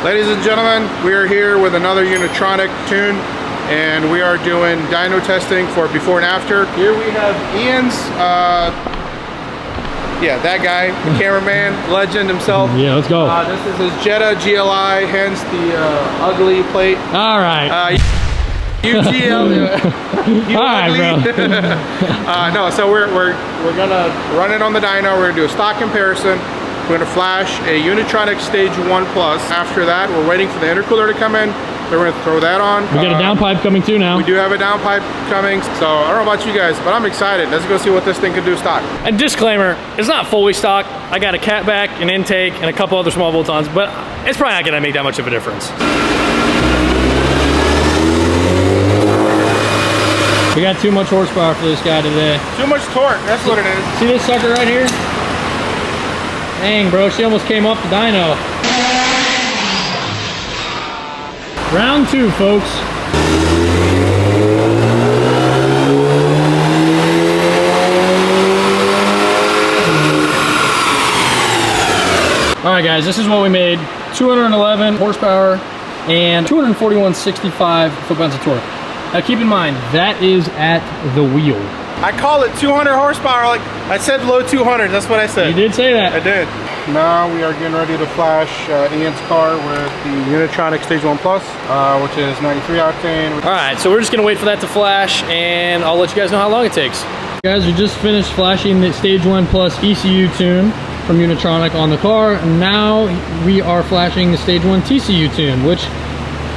Ladies and gentlemen, we are here with another Unitronic tune, and we are doing dyno testing for before and after. Here we have Ian's, yeah, that guy, the cameraman, legend himself. Yeah, let's go. This is his Jetta GLI, hence the ugly plate. All right. UGL. All right, bro. No, so we're gonna run it on the dyno. We're gonna do a stock comparison. We're gonna flash a Unitronic Stage 1 Plus. After that, we're waiting for the intercooler to come in. So we're gonna throw that on. We got a downpipe coming too now. We do have a downpipe coming. So I don't know about you guys, but I'm excited. Let's go see what this thing can do stock. And disclaimer, it's not fully stock. I got a catback, an intake, and a couple other small bolt-ons, but it's probably not gonna make that much of a difference. We got too much horsepower for this guy today. Too much torque, that's what it is. See this sucker right here? Dang, bro, she almost came off the dyno. Round 2, folks. All right, guys, this is what we made. 211 horsepower and 241.65 foot-pounds of torque. Now keep in mind, that is at the wheel. I call it 200 horsepower, like I said low 200, that's what I said. You did say that. I did. Now we are getting ready to flash Ian's car with the Unitronic Stage 1 Plus, which is 93 octane. All right, so we're just gonna wait for that to flash, and I'll let you guys know how long it takes. Guys, we just finished flashing the Stage 1 Plus ECU tune from Unitronic on the car, and now we are flashing the Stage 1 TCU tune, which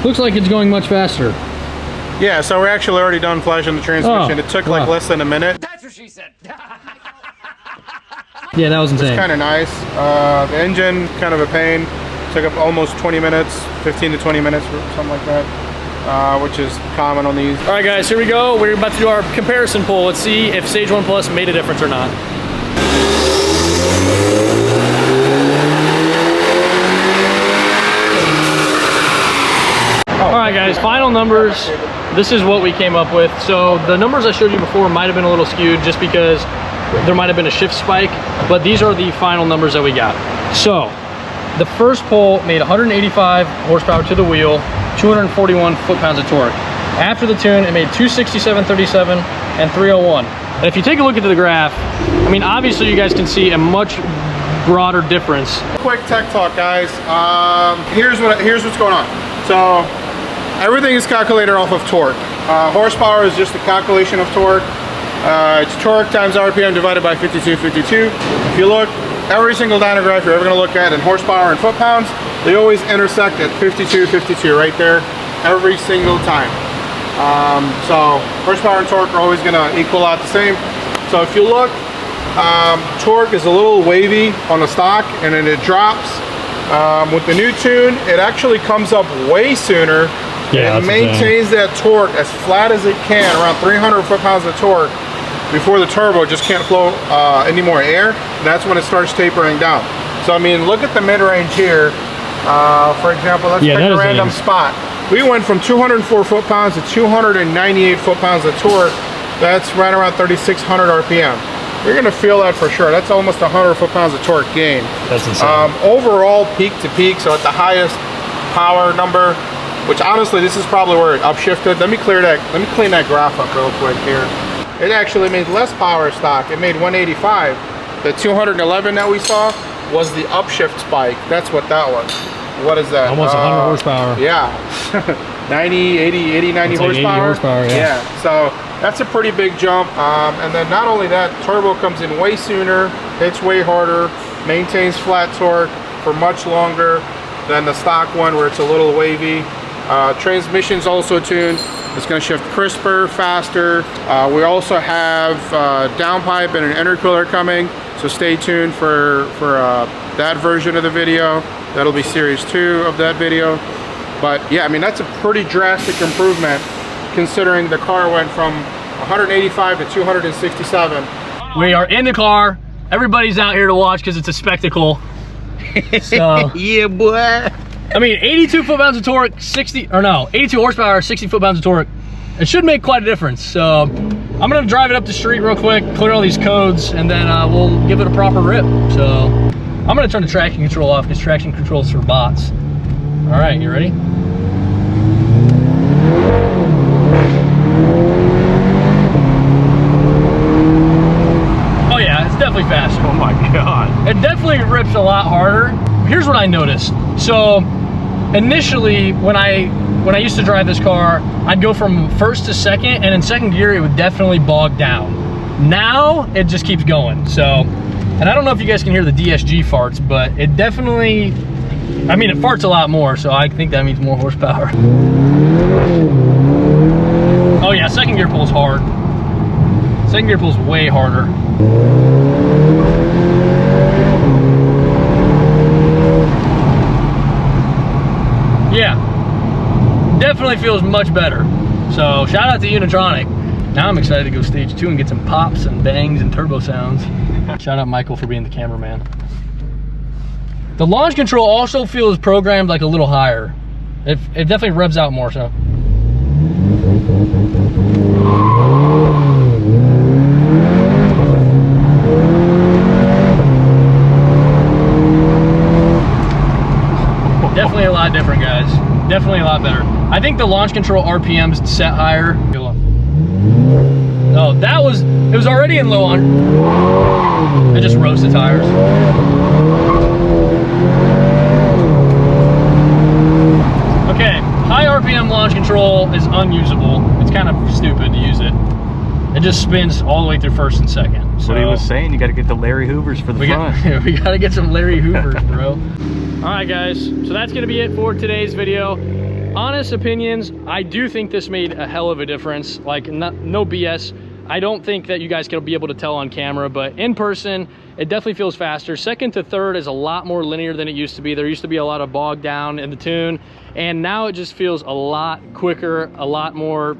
looks like it's going much faster. Yeah, so we're actually already done flashing the transmission. It took like less than a minute. That's what she said. Yeah, that was insane. It's kind of nice. The engine, kind of a pain. Took up almost 20 minutes, 15 to 20 minutes, or something like that, which is common on these. All right, guys, here we go. We're about to do our comparison poll. Let's see if Stage 1 Plus made a difference or not. All right, guys, final numbers. This is what we came up with. So the numbers I showed you before might have been a little skewed just because there might have been a shift spike, but these are the final numbers that we got. So the first poll made 185 horsepower to the wheel, 241 foot-pounds of torque. After the tune, it made 267.37 and 301. And if you take a look at the graph, I mean, obviously you guys can see a much broader difference. Quick tech talk, guys. Here's what's going on. So everything is calculated off of torque. Horsepower is just a calculation of torque. It's torque times RPM divided by 5252. If you look, every single dyno graph you're ever going to look at in horsepower and foot-pounds, they always intersect at 5252 right there every single time. So horsepower and torque are always going to equal out the same. So if you look, torque is a little wavy on the stock, and then it drops. With the new tune, it actually comes up way sooner. Yeah, and maintains that torque as flat as it can, around 300 foot-pounds of torque, before the turbo just can't flow any more air. That's when it starts tapering down. So I mean, look at the mid-range here. For example, let's pick a random spot. We went from 204 foot-pounds to 298 foot-pounds of torque. That's right around 3,600 RPM. You're gonna feel that for sure. That's almost 100 foot-pounds of torque gain. That's insane. Overall, peak to peak, so at the highest power number, which honestly, this is probably where it upshifted. Let me clean that graph up real quick here. It actually made less power stock. It made 185. The 211 that we saw was the upshift spike. That's what that was. What is that? Almost 100 horsepower. Yeah. 90, 80, 90 horsepower. 80 horsepower, yeah. So that's a pretty big jump. And then not only that, turbo comes in way sooner, hits way harder, maintains flat torque for much longer than the stock one where it's a little wavy. Transmission's also tuned. It's going to shift crisper, faster. We also have downpipe and an intercooler coming, so stay tuned for that version of the video. That'll be series 2 of that video. But yeah, I mean, that's a pretty drastic improvement considering the car went from 185 to 267. We are in the car. Everybody's out here to watch because it's a spectacle. So yeah, boy. I mean, 82 foot-pounds of torque, 82 horsepower, 60 foot-pounds of torque. It should make quite a difference. So I'm gonna drive it up the street real quick, clear all these codes, and then we'll give it a proper rip. So I'm gonna turn the traction control off because traction control is for bots. All right, you ready? Oh yeah, it's definitely faster. Oh my God. It definitely rips a lot harder. Here's what I noticed. So initially when I used to drive this car, I'd go from first to second, and in second gear it would definitely bog down. Now it just keeps going. So, and I don't know if you guys can hear the DSG farts, but it definitely, I mean, it farts a lot more, so I think that means more horsepower. Oh yeah, second gear pulls hard. Second gear pulls way harder. Yeah, definitely feels much better. So shout out to Unitronic. Now I'm excited to go stage 2 and get some pops and bangs and turbo sounds. Shout out Michael for being the cameraman. The launch control also feels programmed like a little higher. It definitely revs out more so. Definitely a lot different, guys. Definitely a lot better. I think the launch control RPM's set higher. Oh, it was already in low on. It just roasted tires. Okay, high RPM launch control is unusable. It's kind of stupid to use it. It just spins all the way through first and second. So what he was saying, you got to get the Larry Hoovers for the front. We got to get some Larry Hoovers, bro. All right, guys, so that's gonna be it for today's video. Honest opinions, I do think this made a hell of a difference. Like, no BS. I don't think that you guys can be able to tell on camera, but in person, it definitely feels faster. Second to third is a lot more linear than it used to be. There used to be a lot of bog down in the tune, and now it just feels a lot quicker, a lot more,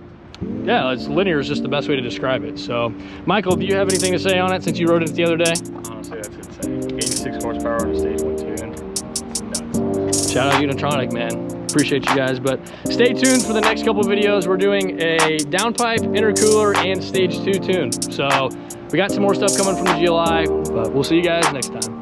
yeah, it's linear is just the best way to describe it. So, Michael, do you have anything to say on it since you rode it the other day? Honestly, that's insane. 86 horsepower on a stage 1 tune. Shout out Unitronic, man. Appreciate you guys, but stay tuned for the next couple videos. We're doing a downpipe, intercooler, and stage 2 tune. So we got some more stuff coming from the GLI, but we'll see you guys next time.